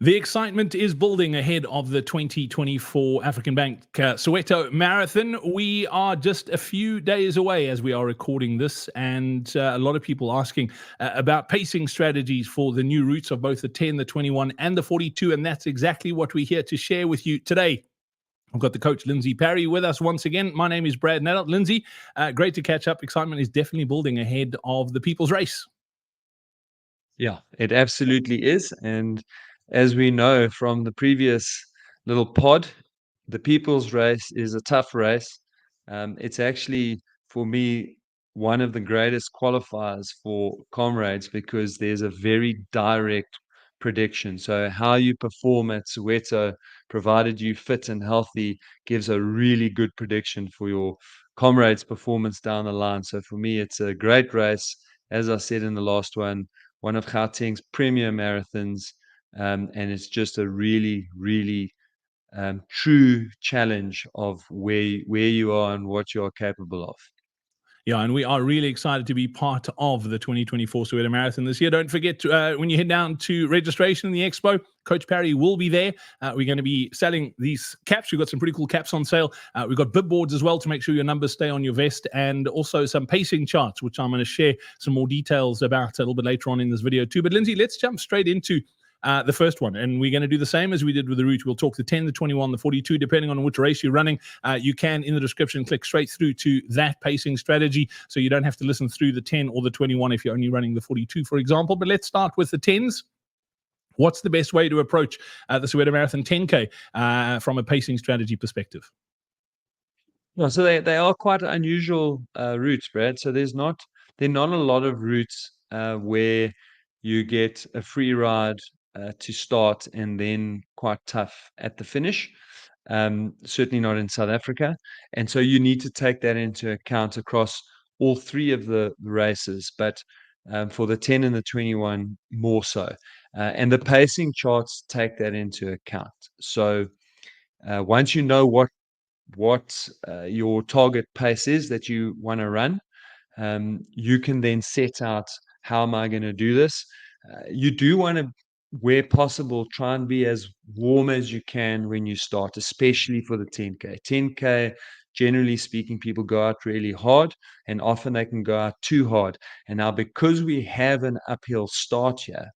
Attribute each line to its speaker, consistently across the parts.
Speaker 1: The excitement is building ahead of the 2024 African Bank Soweto Marathon. We are just a few days away as we are recording this, and a lot of people asking about pacing strategies for the new routes of both the 10, the 21, and the 42, and that's exactly what we're here to share with you today. I've got the coach, Lindsey Parry, with us once again. My name is Brad Nadelt. Lindsey, great to catch up. Excitement is definitely building ahead of the People's Race.
Speaker 2: Yeah, it absolutely is. And as we know from the previous little pod, the People's Race is a tough race. It's actually, for me, one of the greatest qualifiers for comrades because there's a very direct prediction. So, how you perform at Soweto, provided you fit and healthy, gives a really good prediction for your comrades' performance down the line. So, for me, it's a great race. As I said in the last one of Gauteng's premier marathons, and it's just a really, really true challenge of where you are and what you are capable of.
Speaker 1: Yeah, and we are really excited to be part of the 2024 Soweto Marathon this year. Don't forget, when you head down to registration in the expo, Coach Parry will be there. We're going to be selling these caps. We've got some pretty cool caps on sale. We've got bib boards as well to make sure your numbers stay on your vest, and also some pacing charts, which I'm going to share some more details about a little bit later on in this video too. But Lindsey, let's jump straight into the first one. And we're going to do the same as we did with the route. We'll talk the 10, the 21, the 42, depending on which race you're running. You can, in the description, click straight through to that pacing strategy. So you don't have to listen through the 10 or the 21 if you're only running the 42, for example. But let's start with the 10s. What's the best way to approach the Soweto Marathon 10K from a pacing strategy perspective?
Speaker 2: Yeah, so they are quite unusual routes, Brad. So there are not a lot of routes where you get a free ride to start and then quite tough at the finish. Certainly not in South Africa, and so you need to take that into account across all three of the races, but for the 10 and the 21 more so. And the pacing charts take that into account. So once you know what your target pace is that you want to run, you can then set out, how am I going to do this? You do want to, where possible, try and be as warm as you can when you start, especially for the 10K. 10K, generally speaking, people go out really hard, and often they can go out too hard. And now, because we have an uphill start here,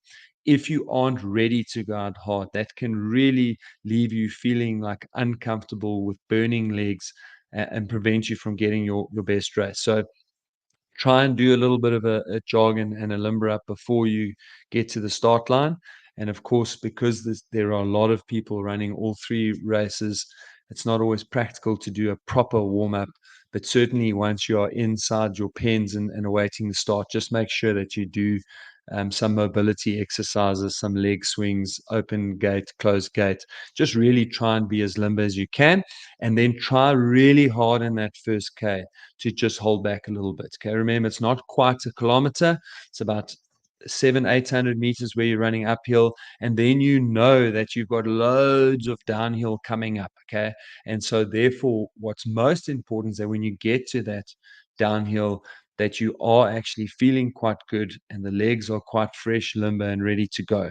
Speaker 2: if you aren't ready to go out hard, that can really leave you feeling like uncomfortable with burning legs and prevent you from getting your best race. So try and do a little bit of a jog and a limber up before you get to the start line. And of course, because there are a lot of people running all three races, it's not always practical to do a proper warm up. But certainly, once you are inside your pens and awaiting the start, just make sure that you do some mobility exercises, some leg swings, open gate, closed gate. Just really try and be as limber as you can. And then try really hard in that first K to just hold back a little bit. Okay, remember, it's not quite a kilometer. It's about 700-800 meters where you're running uphill, and then you know that you've got loads of downhill coming up. Okay, and so therefore, what's most important is that when you get to that downhill, that you are actually feeling quite good and the legs are quite fresh, limber, and ready to go.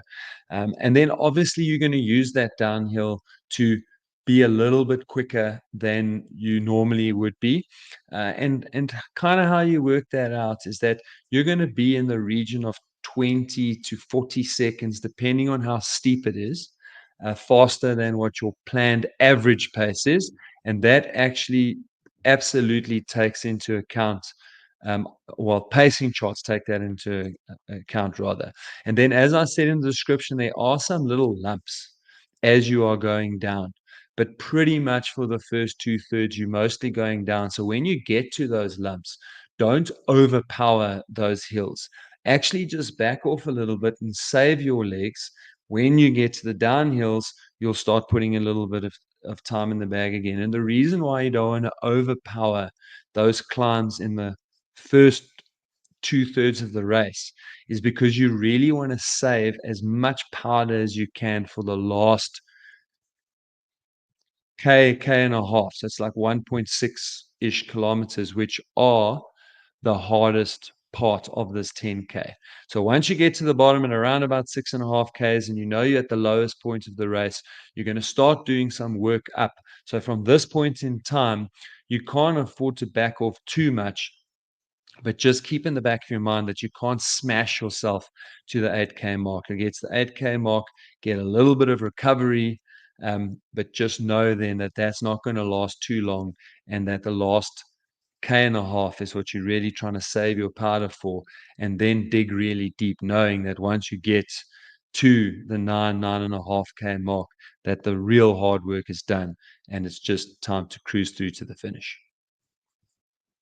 Speaker 2: And then obviously you're going to use that downhill to be a little bit quicker than you normally would be. And kind of how you work that out is that you're going to be in the region of 20 to 40 seconds, depending on how steep it is, faster than what your planned average pace is. And that actually absolutely takes into account, well, pacing charts take that into account rather. And then, as I said in the description, there are some little lumps as you are going down. But pretty much for the first 2/3, you're mostly going down. So when you get to those lumps, don't overpower those hills. Actually, just back off a little bit and save your legs. When you get to the downhills, you'll start putting a little bit of time in the bag again. And the reason why you don't want to overpower those climbs in the first 2/3 of the race is because you really want to save as much powder as you can for the last K and a half. So it's like 1.6-ish kilometers, which are the hardest part of this 10K. So once you get to the bottom and around about 6.5 Ks, and you know you're at the lowest point of the race, you're going to start doing some work up. So from this point in time, you can't afford to back off too much, but just keep in the back of your mind that you can't smash yourself to the 8K mark. It gets the 8K mark, get a little bit of recovery, but just know then that that's not going to last too long, and that the last K and a half is what you're really trying to save your powder for, and then dig really deep, knowing that once you get to the 9.5K mark, that the real hard work is done, and it's just time to cruise through to the finish.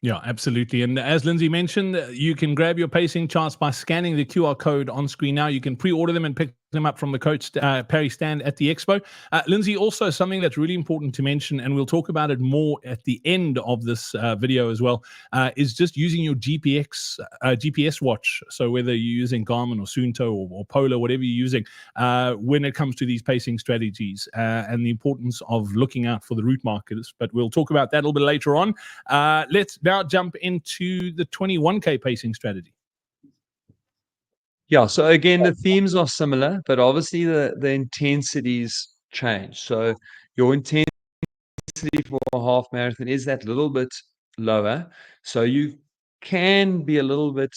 Speaker 1: Yeah, absolutely. And as Lindsey mentioned, you can grab your pacing charts by scanning the QR code on screen now. You can pre-order them and pick them up from the Coach Parry stand at the expo. Lindsey, also something that's really important to mention, and we'll talk about it more at the end of this video as well, is just using your GPS watch. So whether you're using Garmin or Suunto or Polar, whatever you're using, when it comes to these pacing strategies and the importance of looking out for the route markers. But we'll talk about that a little bit later on. Let's now jump into the 21K pacing strategy.
Speaker 2: Yeah, so again, the themes are similar, but obviously the intensities change. So your intensity for a half marathon is that little bit lower. So you can be a little bit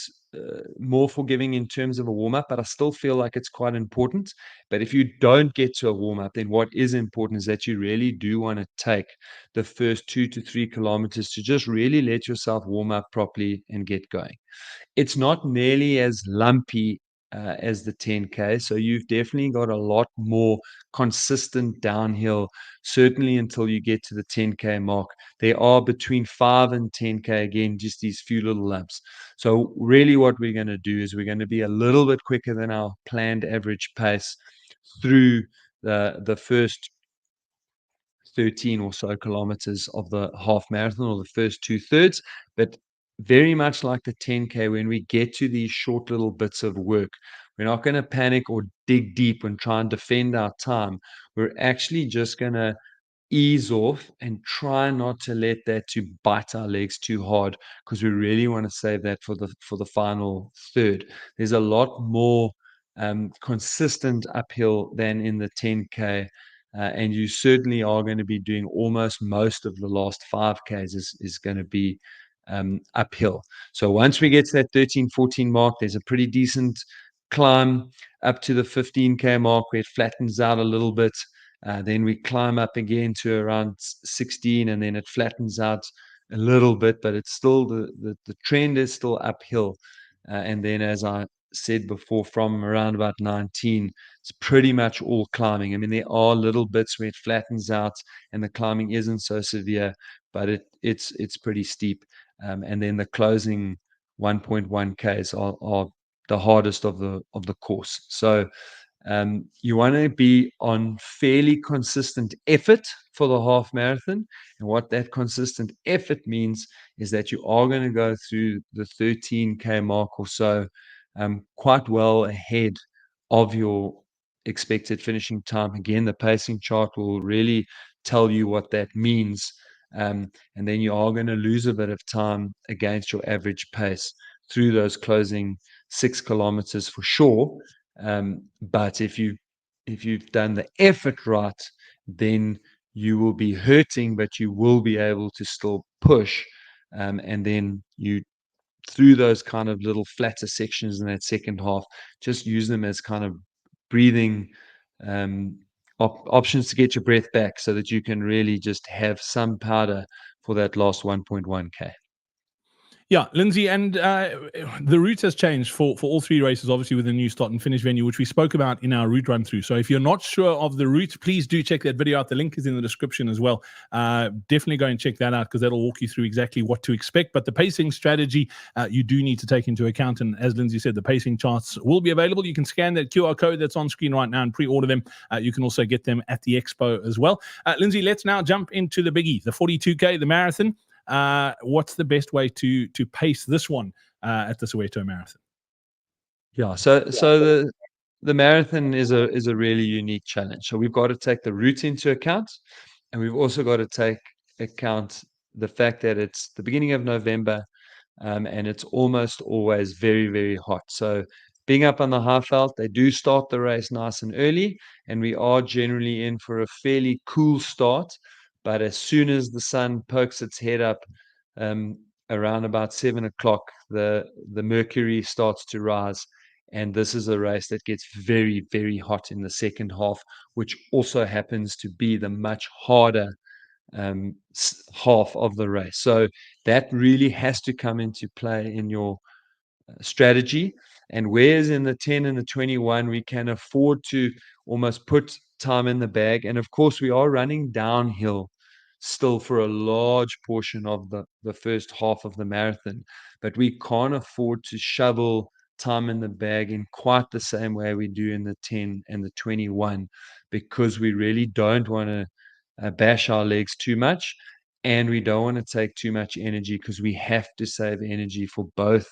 Speaker 2: more forgiving in terms of a warm up, but I still feel like it's quite important. But if you don't get to a warm up, then what is important is that you really do want to take the first 2 to 3 kilometers to just really let yourself warm up properly and get going. It's not nearly as lumpy as the 10K. So you've definitely got a lot more consistent downhill, certainly until you get to the 10K mark. There are between 5 and 10K, again, just these few little lumps. So really what we're going to do is we're going to be a little bit quicker than our planned average pace through the first 13 or so kilometers of the half marathon, or the first 2/3. But very much like the 10K, when we get to these short little bits of work, we're not going to panic or dig deep and try and defend our time. We're actually just going to ease off and try not to let that to bite our legs too hard, because we really want to save that for the final third. There's a lot more consistent uphill than in the 10K, and you certainly are going to be doing almost most of the last 5Ks is going to be uphill. So once we get to that 13-14 mark, there's a pretty decent climb up to the 15K mark where it flattens out a little bit. Then we climb up again to around 16, and then it flattens out a little bit, but it's still the trend is still uphill. And then, as I said before, from around about 19, it's pretty much all climbing. I mean, there are little bits where it flattens out and the climbing isn't so severe, but it's pretty steep. And then the closing 1.1Ks are the hardest of the course. So you want to be on fairly consistent effort for the half marathon. And what that consistent effort means is that you are going to go through the 13K mark or so quite well ahead of your expected finishing time. Again, the pacing chart will really tell you what that means. And then you are going to lose a bit of time against your average pace through those closing 6 kilometers for sure. But if you've done the effort right, then you will be hurting, but you will be able to still push. And then you, through those kind of little flatter sections in that second half, just use them as kind of breathing options to get your breath back, so that you can really just have some powder for that last 1.1K.
Speaker 1: Yeah, Lindsey, and the route has changed for all three races, obviously, with the new start and finish venue, which we spoke about in our route run through. So if you're not sure of the route, please do check that video out. The link is in the description as well. Definitely go and check that out, because that'll walk you through exactly what to expect. But the pacing strategy, you do need to take into account. And as Lindsey said, the pacing charts will be available. You can scan that QR code that's on screen right now and pre-order them. You can also get them at the expo as well. Lindsey, let's now jump into the biggie, the 42K, the marathon. What's the best way to pace this one at the Soweto Marathon?
Speaker 2: Yeah, so the marathon is a really unique challenge. So we've got to take the route into account, and we've also got to take account the fact that it's the beginning of November. and it's almost always very, very hot. So being up on the Highveld, they do start the race nice and early, and we are generally in for a fairly cool start. But as soon as the sun pokes its head up, um, around about 7 o'clock, the mercury starts to rise, and this is a race that gets very, very hot in the second half, which also happens to be the much harder half of the race. So that really has to come into play in your strategy. And whereas in the 10 and the 21, we can afford to almost put time in the bag. And of course, we are running downhill still for a large portion of the first half of the marathon. But we can't afford to shovel time in the bag in quite the same way we do in the 10 and the 21, because we really don't want to bash our legs too much. And we don't want to take too much energy, because we have to save energy for both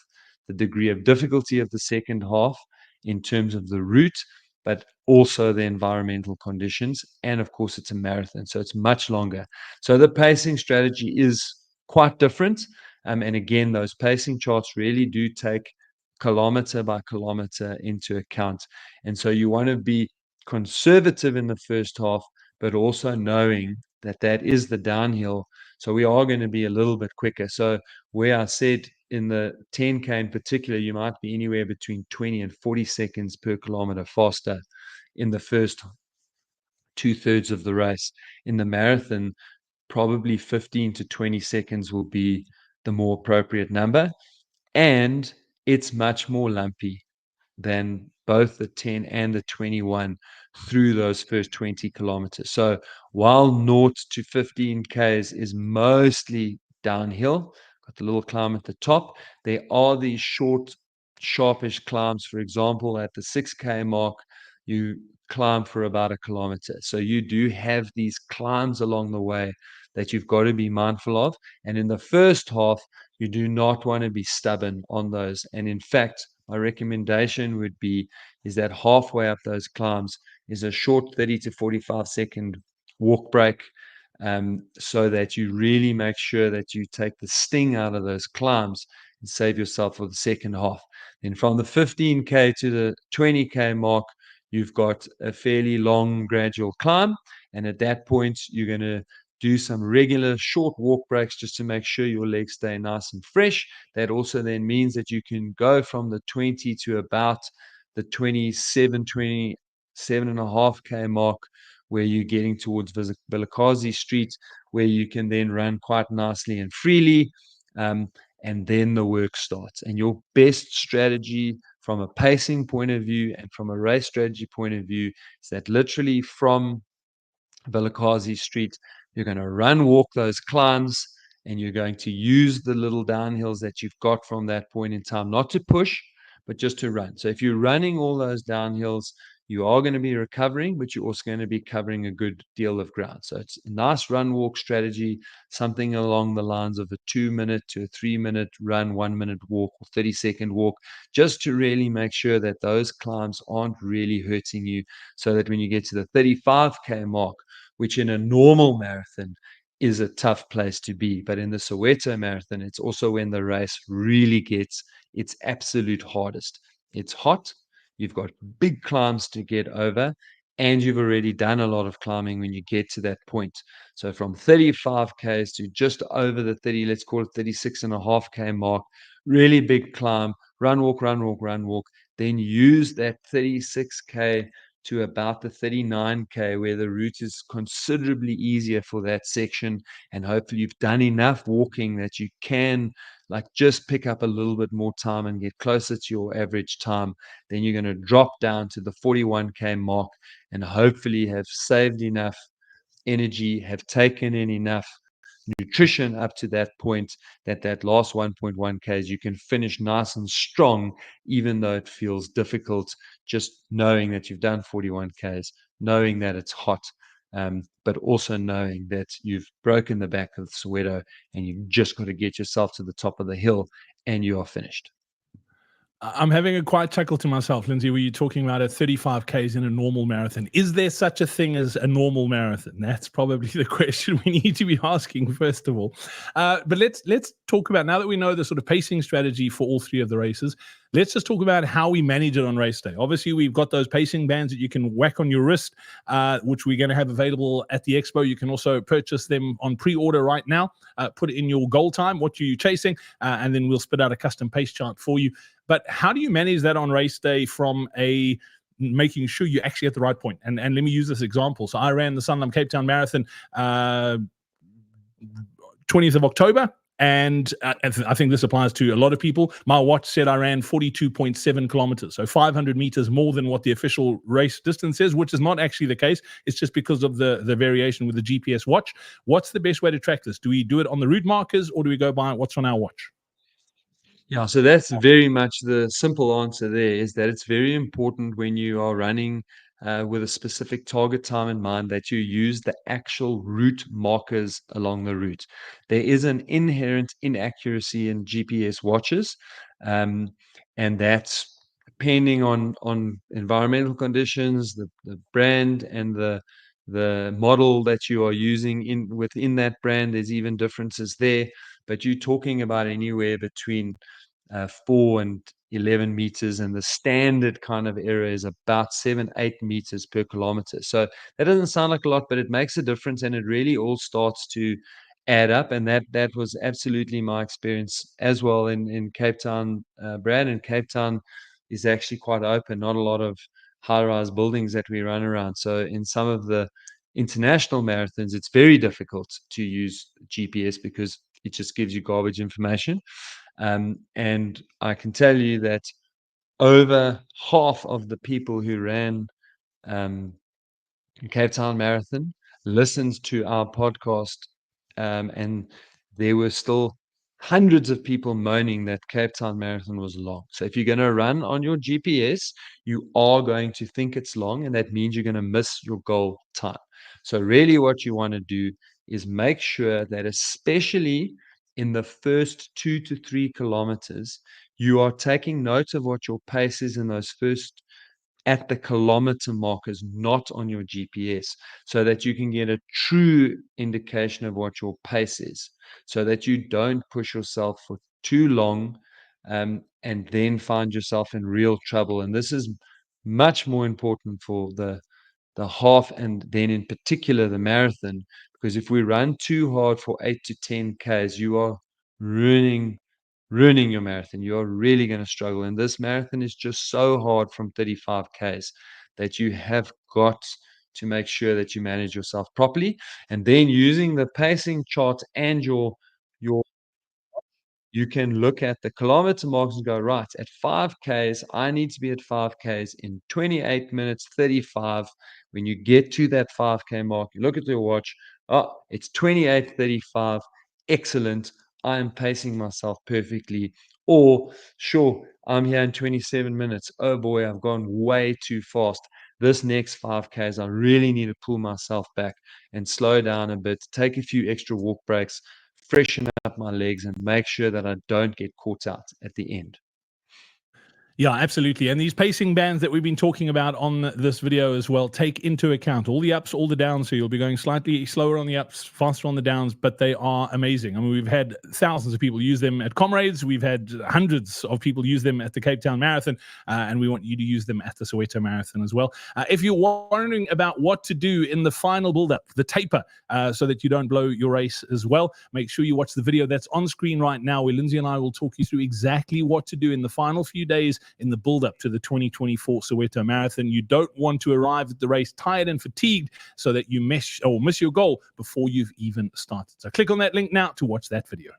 Speaker 2: the degree of difficulty of the second half in terms of the route, but also the environmental conditions. And of course, it's a marathon, so it's much longer. So the pacing strategy is quite different. And again, those pacing charts really do take kilometer by kilometer into account. And so you want to be conservative in the first half, but also knowing that that is the downhill. So we are going to be a little bit quicker. So where I said in the 10K in particular, you might be anywhere between 20 and 40 seconds per kilometer faster in the first 2/3 of the race. In the marathon, probably 15 to 20 seconds will be the more appropriate number. And it's much more lumpy than both the 10 and the 21 through those first 20 kilometers. So while 0 to 15 Ks is mostly downhill, got the little climb at the top, there are these short, sharpish climbs. For example, at the 6K mark, you climb for about a kilometer. So you do have these climbs along the way that you've got to be mindful of. And in the first half, you do not want to be stubborn on those. And in fact, my recommendation would be is that halfway up those climbs is a short 30 to 45-second walk break, so that you really make sure that you take the sting out of those climbs and save yourself for the second half. Then from the 15K to the 20K mark, you've got a fairly long gradual climb. And at that point, you're going to do some regular short walk breaks just to make sure your legs stay nice and fresh. That also then means that you can go from the 20 to about the 27.5K mark, where you're getting towards Vilakazi Street, where you can then run quite nicely and freely. And then the work starts. And your best strategy from a pacing point of view and from a race strategy point of view is that literally from Vilakazi Street, you're going to run, walk those climbs, and you're going to use the little downhills that you've got from that point in time, not to push, but just to run. So if you're running all those downhills, you are going to be recovering, but you're also going to be covering a good deal of ground. So it's a nice run walk strategy, something along the lines of a 2-minute to a 3-minute run, 1-minute walk, or 30-second walk, just to really make sure that those climbs aren't really hurting you, so that when you get to the 35K mark, which in a normal marathon is a tough place to be. But in the Soweto Marathon, it's also when the race really gets its absolute hardest. It's hot, you've got big climbs to get over, and you've already done a lot of climbing when you get to that point. So from 35Ks to just over the 30, let's call it 36.5K mark, really big climb, run, walk, run, walk, run, walk. Then use that 36K to about the 39K, where the route is considerably easier for that section. And hopefully you've done enough walking that you can like just pick up a little bit more time and get closer to your average time. Then you're going to drop down to the 41K mark and hopefully have saved enough energy, have taken in enough nutrition up to that point, that that last 1.1 Ks you can finish nice and strong, even though it feels difficult, just knowing that you've done 41 Ks, knowing that it's hot, but also knowing that you've broken the back of Soweto and you've just got to get yourself to the top of the hill and you are finished.
Speaker 1: I'm having a quiet chuckle to myself, Lindsey. Were you talking about a 35Ks in a normal marathon? Is there such a thing as a normal marathon? That's probably the question we need to be asking first of all. But let's talk about, now that we know the sort of pacing strategy for all three of the races. Let's just talk about how we manage it on race day. Obviously, we've got those pacing bands that you can whack on your wrist, which we're going to have available at the expo. You can also purchase them on pre-order right now. Put it in your goal time, what you're chasing, and then we'll spit out a custom pace chart for you. But how do you manage that on race day from a making sure you're actually at the right point? And let me use this example. So I ran the Sanlam Cape Town Marathon 20th of October. And I think this applies to a lot of people. My watch said I ran 42.7 kilometers, so 500 meters more than what the official race distance is, which is not actually the case. It's just because of the variation with the GPS watch. What's the best way to track this? Do we do it on the route markers, or do we go by what's on our watch?
Speaker 2: Yeah, so that's very much the simple answer there, is that it's very important when you are running with a specific target time in mind that you use the actual route markers along the route. There is an inherent inaccuracy in GPS watches, um, and that's depending on environmental conditions, the brand, and the model that you are using within that brand. There's even differences there, but you're talking about anywhere between 4 and 11 meters, and the standard kind of error is about 7-8 meters per kilometer. So that doesn't sound like a lot, but it makes a difference, and it really all starts to add up. And that was absolutely my experience as well in Cape Town, Brad. And Cape Town is actually quite open, not a lot of high-rise buildings that we run around. So in some of the international marathons, it's very difficult to use GPS because it just gives you garbage information. And I can tell you that over half of the people who ran um, Cape Town Marathon listened to our podcast, and there were still hundreds of people moaning that Cape Town Marathon was long. So if you're going to run on your GPS, you are going to think it's long, and that means you're going to miss your goal time. So really what you want to do is make sure that, especially in the first 2 to 3 kilometers, you are taking note of what your pace is in those first at the kilometer markers, not on your GPS, so that you can get a true indication of what your pace is, so that you don't push yourself for too long, and then find yourself in real trouble. And this is much more important for the half, and then in particular the marathon, because if we run too hard for 8 to 10 Ks, you are ruining your marathon. You're really going to struggle. And this marathon is just so hard from 35 Ks that you have got to make sure that you manage yourself properly. And then using the pacing chart and your you can look at the kilometer marks and go, right, at 5Ks, I need to be at 5Ks in 28 minutes 35. When you get to that 5K mark, you look at your watch, oh, it's 28:35. Excellent. I am pacing myself perfectly. Or, sure, I'm here in 27 minutes. Oh boy, I've gone way too fast. This next 5Ks, I really need to pull myself back and slow down a bit, take a few extra walk breaks, freshen up my legs, and make sure that I don't get caught out at the end.
Speaker 1: Yeah, absolutely. And these pacing bands that we've been talking about on this video as well take into account all the ups, all the downs. So you'll be going slightly slower on the ups, faster on the downs, but they are amazing. I mean, we've had thousands of people use them at Comrades. We've had hundreds of people use them at the Cape Town Marathon, and we want you to use them at the Soweto Marathon as well. If you're wondering about what to do in the final build-up, the taper, so that you don't blow your race as well, make sure you watch the video that's on screen right now, where Lindsey and I will talk you through exactly what to do in the final few days in the build-up to the 2024 Soweto Marathon. You don't want to arrive at the race tired and fatigued so that you miss your goal before you've even started. So click on that link now to watch that video.